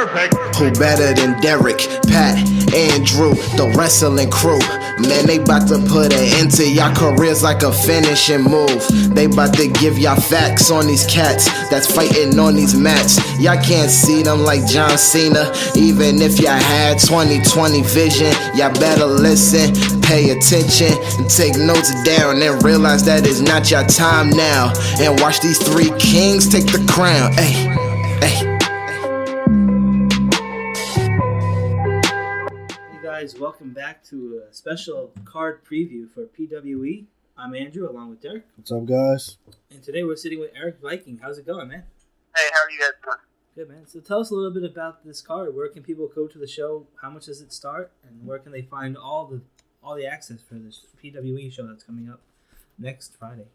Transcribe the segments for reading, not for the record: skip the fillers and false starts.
Perfect. Who better than Derek, Pat, Andrew, the wrestling crew? Man, they bout to put an end to y'all careers like a finishing move. They bout to give y'all facts on these cats that's fighting on these mats. Y'all can't see them like John Cena. Even if y'all had 20/20 vision, y'all better listen, pay attention, and take notes down and realize that it's not your time now. And watch these three kings take the crown. Hey, hey. Welcome back to a special card preview for PWE. I'm Andrew, along with Derek. What's up, guys? And today we're sitting with Erik Viking. How's it going, man? Hey, how are you guys doing? Good, man. So tell us a little bit about this card. Where can people go to the show? How much does it start? And where can they find all the access for this PWE show that's coming up next Friday?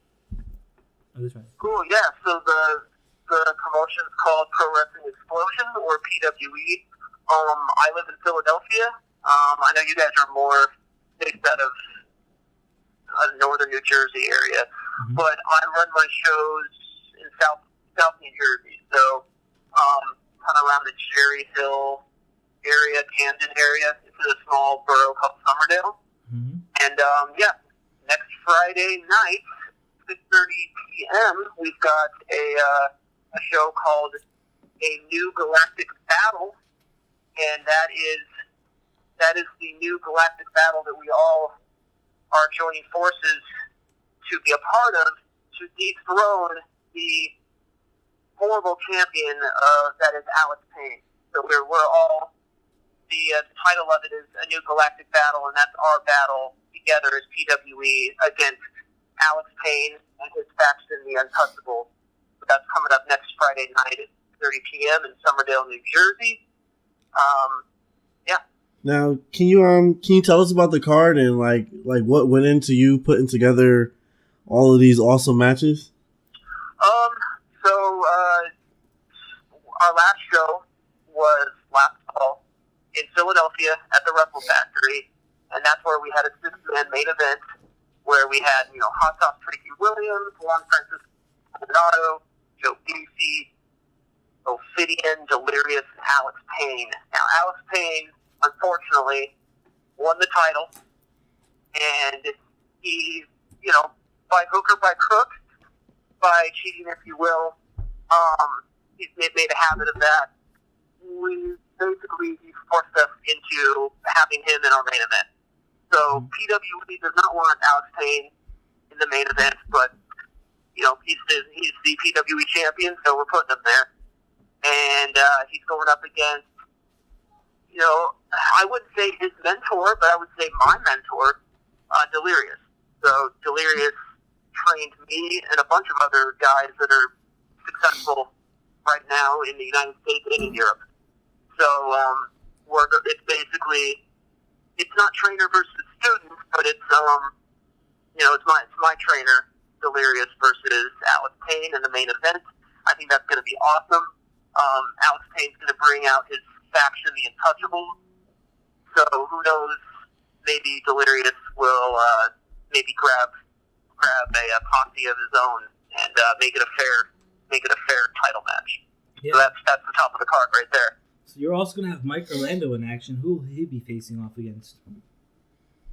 This Friday. Cool, yeah. So the promotion's called Pro Wrestling Explosion, or PWE. I live in Philadelphia. I know you guys are more based out of northern New Jersey area, but I run my shows in South New Jersey, so kind of around the Cherry Hill area, Camden area. It's in a small borough called Somerdale. And next Friday night, 6:30 p.m., we've got a show called A New Galactic Battle, and that is the new Galactic Battle that we all are joining forces to be a part of, to dethrone the horrible champion that is Alex Payne. So we're all, the title of it is A New Galactic Battle, and that's our battle together as PWE against Alex Payne and his faction, the Untouchables. So that's coming up next Friday night at 30 p.m. in Somerdale, New Jersey. Now, can you tell us about the card and like what went into you putting together all of these awesome matches? So our last show was last fall in Philadelphia at the Wrestle Factory, and that's where we had a six-man main event where we had, Hot Sauce Tracy Williams, Juan Francisco De Coronado, Joe Gacy, Ophidian, Delirious, and Alex Payne. Now, Alex Payne, unfortunately, won the title, and he, by hook or by crook, by cheating, if you will, he's made a habit of that. He forced us into having him in our main event. So PWE does not want Alex Payne in the main event, but he's the PWE champion, so we're putting him there, and he's going up against, I wouldn't say his mentor, but I would say my mentor, Delirious. So Delirious trained me and a bunch of other guys that are successful right now in the United States and in Europe. So it's basically, it's not trainer versus student, but it's it's my trainer, Delirious, versus Alex Payne in the main event. I think that's going to be awesome. Alex Payne's going to bring out his faction, the Untouchables. So who knows? Maybe Delirious will maybe grab a posse of his own and make it a fair title match. Yeah. So that's the top of the card right there. So you're also going to have Mike Orlando in action. Who will he be facing off against?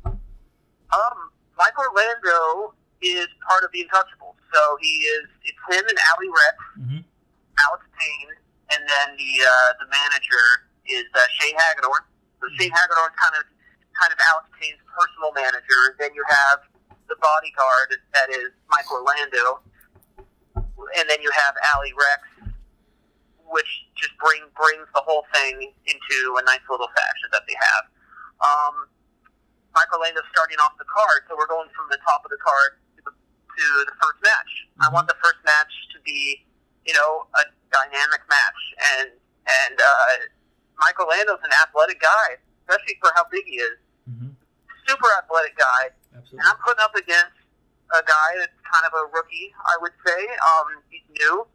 Mike Orlando is part of the Untouchables. So it's him and Allie, Recks, Alex Payne, and then the manager is Shane Hagedorn. So Shane Hagedorn's kind of Alex Payne's personal manager. Then you have the bodyguard that is Mike Orlando, and then you have Allie, Recks, which just brings the whole thing into a nice little faction that they have. Mike Orlando's starting off the card, so we're going from the top of the card to the first match. I want the first match to be, a dynamic match, and Mike Orlando's an athletic guy, especially for how big he is. Super athletic guy. Absolutely. And I'm putting up against a guy that's kind of a rookie, I would say. He's new.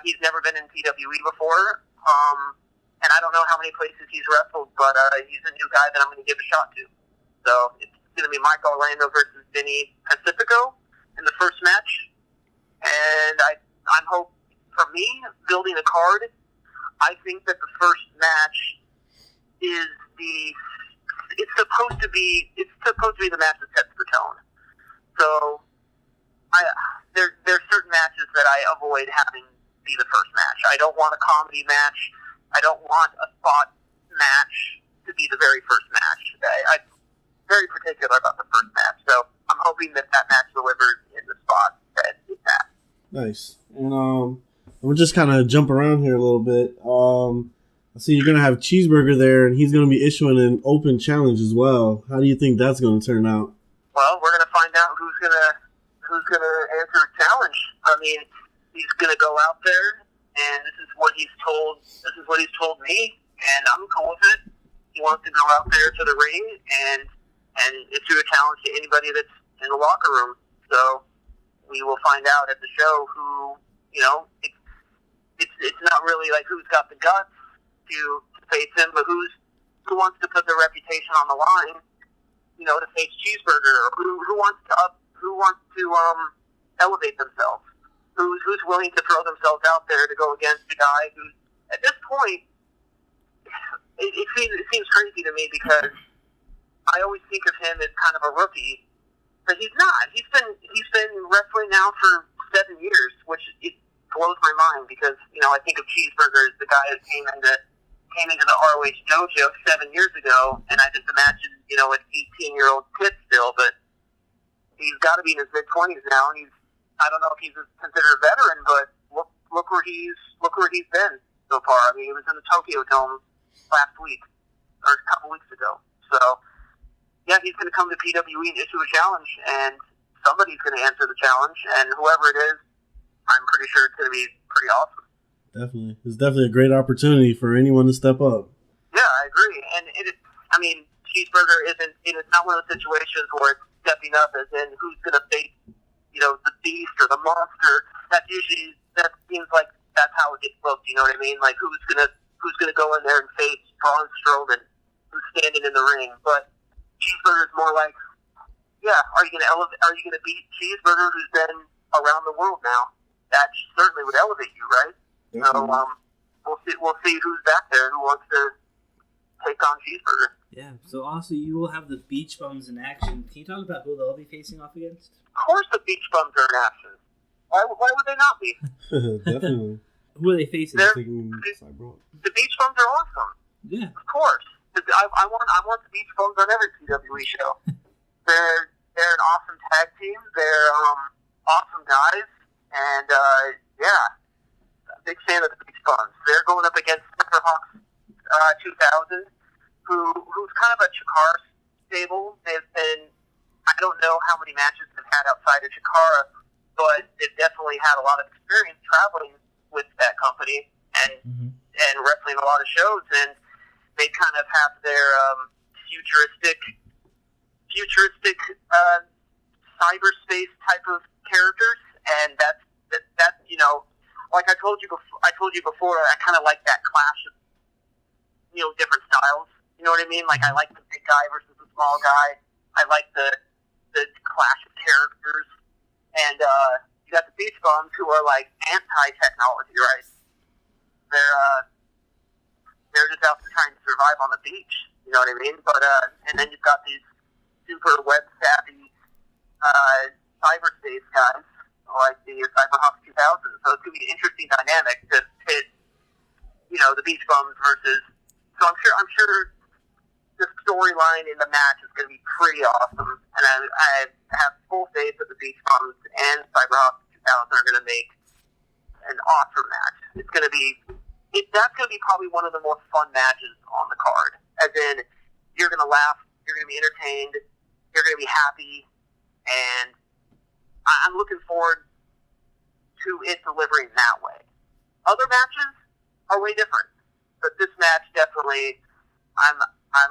He's never been in PWE before. And I don't know how many places he's wrestled, but he's a new guy that I'm going to give a shot to. So it's going to be Mike Orlando versus Vinny Pacifico in the first match. And I'm hoping, for me, building a card, I think that the first match is it's supposed to be the match that sets the tone. So there's certain matches that I avoid having be the first match. I don't want a comedy match. I don't want a spot match to be the very first match. I'm very particular about the first match, so I'm hoping that match delivers in the spot that it's at. Nice. And we'll just kind of jump around here a little bit. I see you're going to have Cheeseburger there, and he's going to be issuing an open challenge as well. How do you think that's going to turn out? Well, we're going to find out who's going to answer the challenge. I mean, he's going to go out there, and this is what he's told me, and I'm cool with it. He wants to go out there to the ring and issue a challenge to anybody that's in the locker room. So we will find out at the show who, it's not really like who's got the guts to face him, but who wants to put their reputation on the line, to face Cheeseburger, or who wants to elevate themselves, who's willing to throw themselves out there to go against a guy who's at this point it seems crazy to me because I always think of him as kind of a rookie, but he's not. He's been wrestling now for 7 years, which it blows my mind because I think of Cheeseburger as the guy who came into the ROH dojo 7 years ago, and I just imagine an 18-year-old kid still, but he's got to be in his mid-20s now, and I don't know if he's considered a veteran, but look where he's been so far. I mean, he was in the Tokyo Dome last week or a couple weeks ago. So yeah, he's going to come to PWE and issue a challenge, and somebody's going to answer the challenge, and whoever it is, I'm pretty sure it's going to be pretty awesome. Definitely. It's definitely a great opportunity for anyone to step up. Yeah, I agree. And Cheeseburger it's not one of those situations where it's stepping up as in who's going to face, the beast or the monster. That seems like that's how it gets booked, you know what I mean? Like who's going to go in there and face Braun Strowman, who's standing in the ring. But Cheeseburger is more like, are you going to beat Cheeseburger, who's been around the world now? That certainly would elevate you, right? So we'll see who's back there who wants to take on Cheeseburger. Yeah. So also you will have the Beach Bums in action. Can you talk about who they'll be facing off against? Of course, the Beach Bums are in action. Why would they not be? Definitely. Who are they facing? The Beach Bums are awesome. Yeah. Of course. I want the Beach Bums on every PWE show. They're an awesome tag team. They're awesome guys, and big fan of the Beach Bums. They're going up against Xyberhawx 2000, who's kind of a Chikara stable. They've been, I don't know how many matches they've had outside of Chikara, but they've definitely had a lot of experience traveling with that company and wrestling a lot of shows, and they kind of have their futuristic cyberspace type of characters, and that's like I told you before, I kind of like that clash of different styles. You know what I mean? Like I like the big guy versus the small guy. I like the clash of characters, and you got the Beach Bums who are like anti-technology, right? They're just out there trying to survive on the beach. You know what I mean? But and then you've got these super web savvy cyberspace guys like the Xyberhawx 2000. So it's gonna be an interesting dynamic to pit, the Beach Bums versus. So I'm sure the storyline in the match is gonna be pretty awesome, and I have full faith that the Beach Bums and Xyberhawx 2000 are gonna make an awesome match. That's gonna be probably one of the more fun matches on the card. As in, you're gonna laugh, you're gonna be entertained, you're gonna be happy, and I'm looking forward to it delivering that way. Other matches are way different, but this match definitely, I'm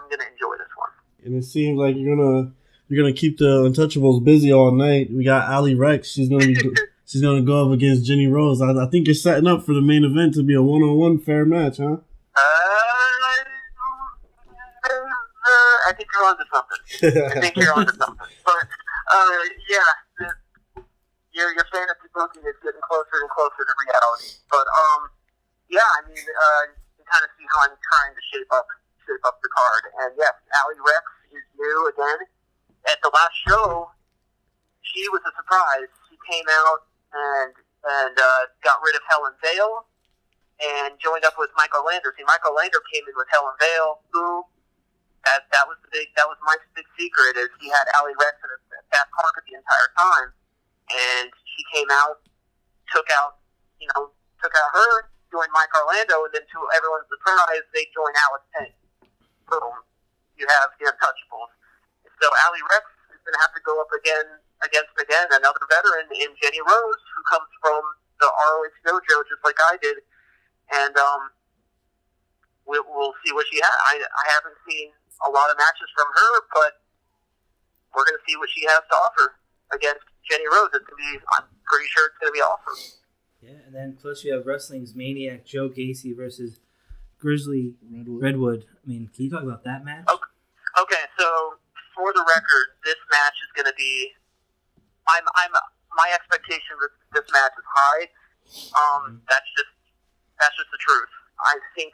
gonna enjoy this one. And it seems like you're gonna keep the Untouchables busy all night. We got Allie Recks. She's gonna go up against Jenny Rose. I think you're setting up for the main event to be a 1-on-1 fair match, huh? I think you're onto something. But your fantasy booking is getting closer and closer to reality. But yeah, I mean, you kind of see how I'm trying to shape up the card. And yes, Allie Recks is new again. At the last show, she was a surprise. She came out and got rid of Helen Vale and joined up with Mike Orlando. See, Mike Orlando came in with Helen Vale, who that was Mike's big secret, is he had Allie Recks in a back pocket the entire time, and she came out, took out her, joined Mike Orlando, and then to everyone's surprise, they joined Alex Payne. Boom, you have the untouchables. So Allie Recks is going to have to go up against another veteran in Jenny Rose, who comes from the ROH dojo just like I did, and we'll see what she has. I haven't seen a lot of matches from her, but we're going to see what she has to offer against Jenny Rose. I'm pretty sure it's going to be awesome. Yeah, and then plus you have wrestling's maniac Joe Gacy versus Grizzly Redwood. I mean, can you talk about that match? Okay, so for the record, this match is going to be. My expectation that this match is high. That's just the truth. I think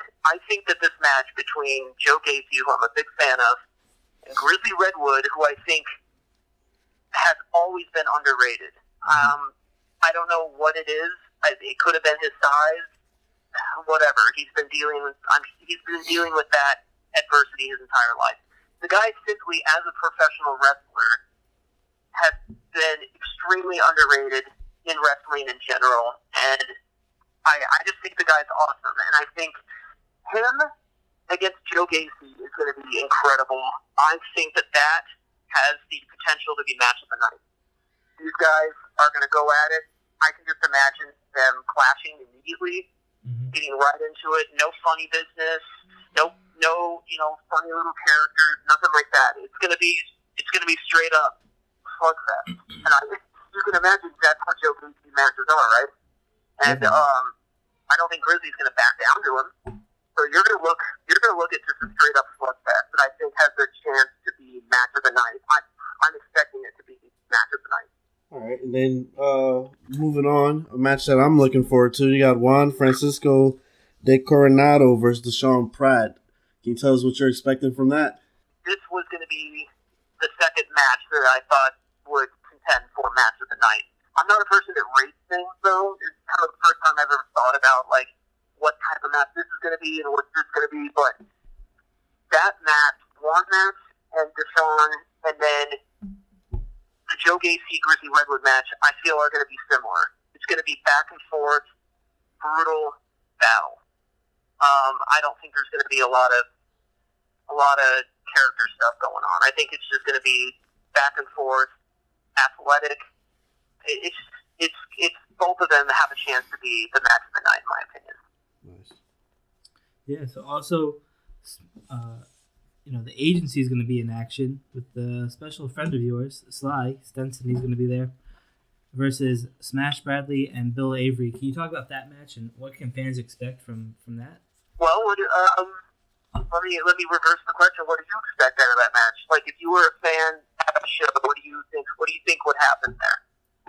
that this match between Joe Gacy, who I'm a big fan of, and Grizzly Redwood, who I think has always been underrated. I don't know what it is. It could have been his size. Whatever. He's been dealing with that adversity his entire life. The guy simply, as a professional wrestler, has been extremely underrated in wrestling in general, and I just think the guy's awesome, and I think him against Joe Gacy is going to be incredible. I think that has the potential to be match of the night. These guys are going to go at it. I can just imagine them clashing immediately, getting right into it. No funny business, no funny little characters, nothing like that. It's going to be straight up slugfest, and you can imagine that's what Joe Gacy matches are, right? And I don't think Grizzly's going to back down to him. So you're going to look at just a straight up slugfest that I think has a chance to be match of the night. I'm expecting it to be match of the night. All right, and then moving on, a match that I'm looking forward to. You got Juan Francisco De Coronado versus Desean Pratt. Can you tell us what you're expecting from that? This was going to be the second match that I thought would contend for match of the night. I'm not a person that rates things, though. It's kind of the first time I've ever thought about, like, what type of match this is going to be and what this is going to be. But that match, one match, and Desean, and then the Joe Gacy Grizzly Redwood match, I feel are going to be similar. It's going to be back and forth, brutal battle. I don't think there's going to be a lot of character stuff going on. I think it's just going to be back and forth, athletic. It's both of them have a chance to be the match of the night, in my opinion. Nice. Yeah. So also, the agency is going to be in action with the special friend of yours, Stetson. He's going to be there versus Smash Bradley and Bill Avery. Can you talk about that match and what can fans expect from that? Well, let me reverse the question. What do you expect out of that match? Like, if you were a fan at the show, what do you think would happen there?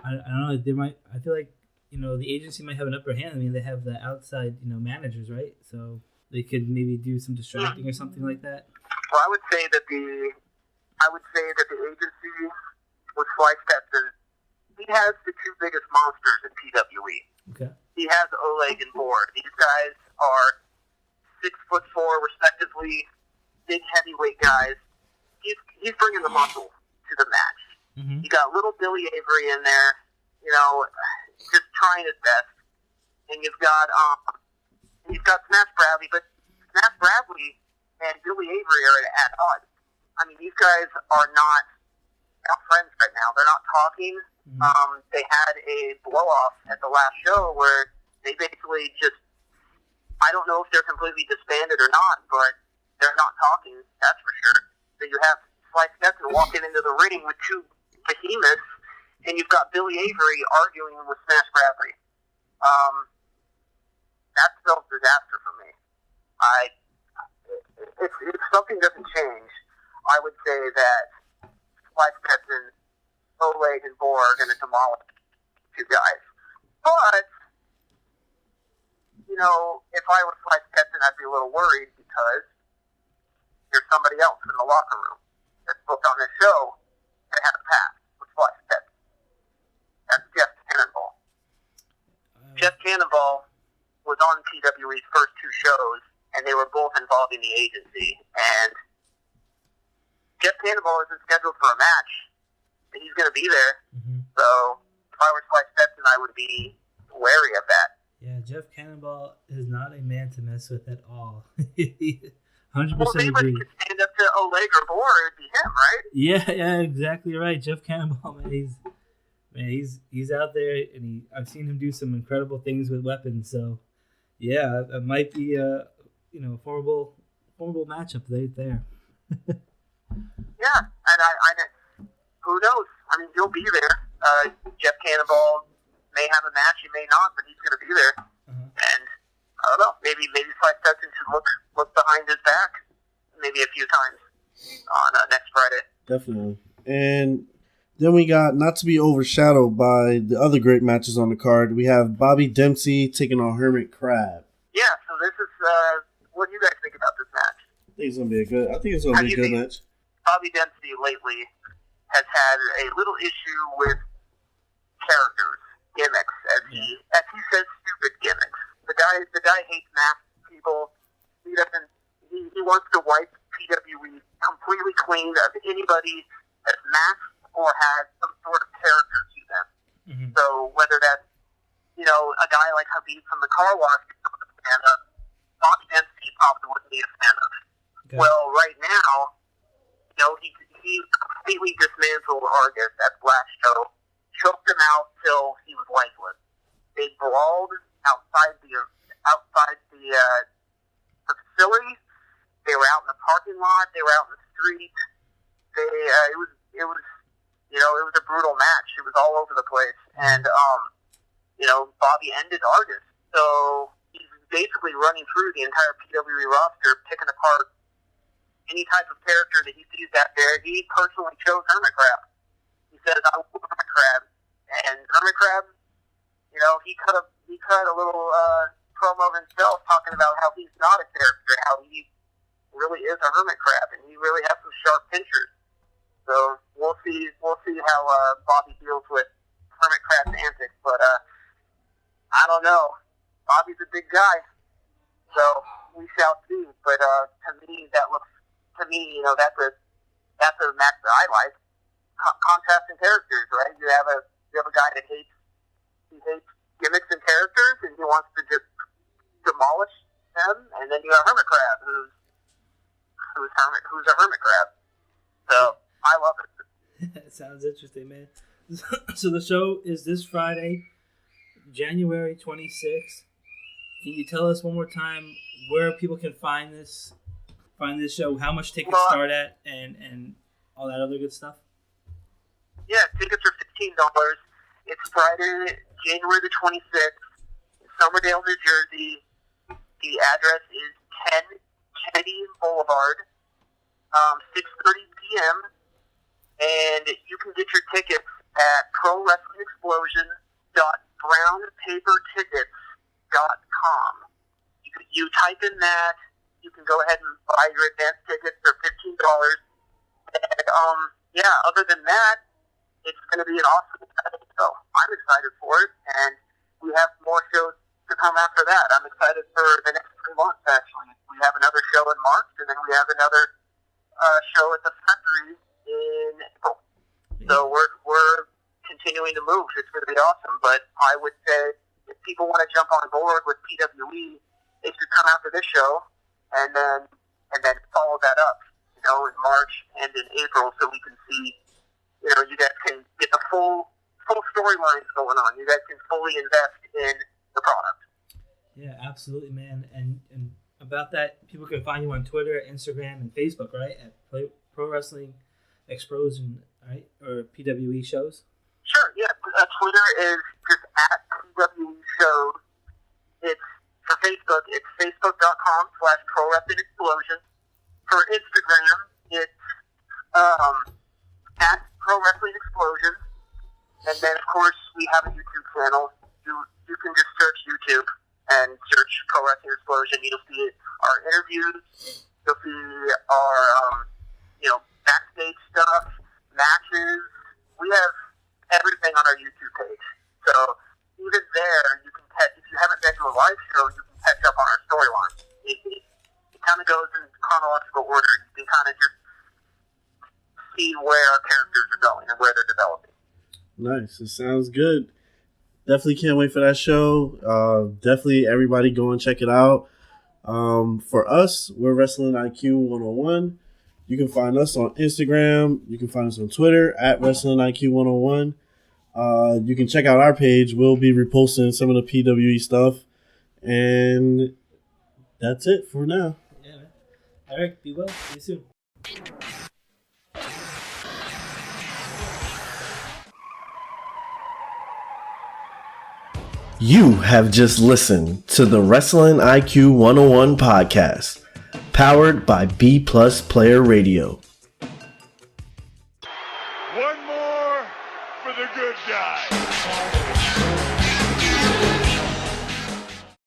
I don't know. They might. I feel like the agency might have an upper hand. I mean, they have the outside managers, right? So they could maybe do some distracting or something like that. Well, I would say that the agency with Stetson, he has the two biggest monsters in PWE. Okay. He has Oleg and Boar. These guys are 6'4", respectively, big heavyweight guys. He's bringing the muscle to the match. Mm-hmm. You got little Billy Avery in there, just trying his best, and you've got Smash Bradley, but Smash Bradley and Billy Avery are at odds. I mean, these guys are not friends right now. They're not talking. Mm-hmm. They had a blow-off at the last show where they basically just, I don't know if they're completely disbanded or not, but they're not talking, that's for sure. So you have Stetson walking into the ring with two behemoths, and you've got Billy Avery arguing with Smash Bradley. That spells disaster for me. If something doesn't change, I would say that Stetson, Oleg, and Boar are going to demolish two guys. But, if I were Sly Stetson, I'd be a little worried because there's somebody else in the locker room that's booked on this show that had a pass with Sly Stetson. That's Jeff Cannonball. Jeff Cannonball was on PWE's first two shows, and they were both involved in the agency. And Jeff Cannonball isn't scheduled for a match, and he's going to be there. Mm-hmm. So if I were Sly Stetson, I would be wary of that. Yeah, Jeff Cannonball is not a man to mess with at all. 100% Well, if anybody agree. could stand up to Oleg or Boar, it'd be him, right? Yeah, exactly right. Jeff Cannonball, man, he's out there, and I've seen him do some incredible things with weapons. So, yeah, it might be a formidable matchup right there. Yeah, and who knows? I mean, he'll be there. Jeff Cannonball may have a match, he may not, but he's going to be there. Uh-huh. And I don't know, maybe Sly Stetson should look behind his back maybe a few times on next Friday. Definitely. And then we got, not to be overshadowed by the other great matches on the card, we have Bobby Dempsey taking on Hermit Crab. Yeah, so this is, what do you guys think about this match? I think it's going to be a good match. Bobby Dempsey lately has had a little issue with characters, gimmicks, as he says, stupid gimmicks. The guy hates masked people. He wants to wipe PWE completely clean of anybody that's masked or has some sort of character to them. Mm-hmm. So whether that's a guy like Habib from the car wash, and Bobby Dempsey probably wouldn't be a fan of. Okay. Well, right now, he completely dismantled Argus at last show, choked him out till he was lifeless. They brawled outside the facility. They were out in the parking lot. They were out in the street. It was a brutal match. It was all over the place, and Bobby ended Argus. So he's basically running through the entire PWE roster, picking apart any type of character that he sees out there. He personally chose Hermit Crab. He says, "I want Hermit Crab," and Hermit Crab, he cut a little promo of himself talking about how he's not a character, how he really is a hermit crab, and he really has some sharp pinchers. So we'll see how Bobby deals with Hermit Crab's antics, but I don't know. Bobby's a big guy, so we shall see. But to me, that's a match that I like. Contrasting characters, right? You have a guy that hates gimmicks and characters, and he wants to just demolish them, and then you have Hermit Crab, who's a hermit crab. So I love it. It sounds interesting, man. So the show is this Friday, January 26th. Can you tell us one more time where people can find this show, how much tickets start at, and all that other good stuff? Yeah, tickets are $15. It's Friday, January the 26th, in Somerdale, New Jersey. The address is 10 Kennedy Boulevard, 6:30 p.m. And you can get your tickets at prowrestlingexplosion.brownpapertickets.com. You type in that. You can go ahead and buy your advance tickets for $15. And, other than that, it's going to be an awesome show. I'm excited for it, and we have more shows to come after that. I'm excited for the next 3 months, actually. We have another show in March, and then we have another show at the factory in April. So we're continuing to move. It's going to be awesome. But I would say if people want to jump on board with PWE, they should come after this show and then follow that up, in March and in April, so we can see, you guys can get the full storylines going on. You guys can fully invest in the product. Yeah, absolutely, man. And about that, people can find you on Twitter, Instagram, and Facebook, right? At Pro Wrestling Explosion, right? Or PWE shows? Sure, yeah. Twitter is just at PWE shows. For Facebook, it's facebook.com/Pro Wrestling Explosion. For Instagram, it's at Pro Wrestling Explosion. And then, of course, we have a YouTube channel. You can just search YouTube and search Pro Wrestling Explosion. You'll see our interviews. You'll see our, backstage stuff, matches. We have everything on our YouTube page. So even there, you can catch, if you haven't been to a live show, you can catch up on our storyline. It kind of goes in chronological order. You can kind of just see where our characters are going and where they're developing. Nice. It sounds good. Definitely can't wait for that show. Definitely everybody go and check it out. For us, we're Wrestling IQ 101. You can find us on Instagram. You can find us on Twitter at Wrestling IQ 101. You can check out our page. We'll be reposting some of the PWE stuff. And that's it for now. Yeah, man. Erik, be well. See you soon. You have just listened to the Wrestling IQ 101 podcast, powered by B Plus Player Radio. One more for the good guy.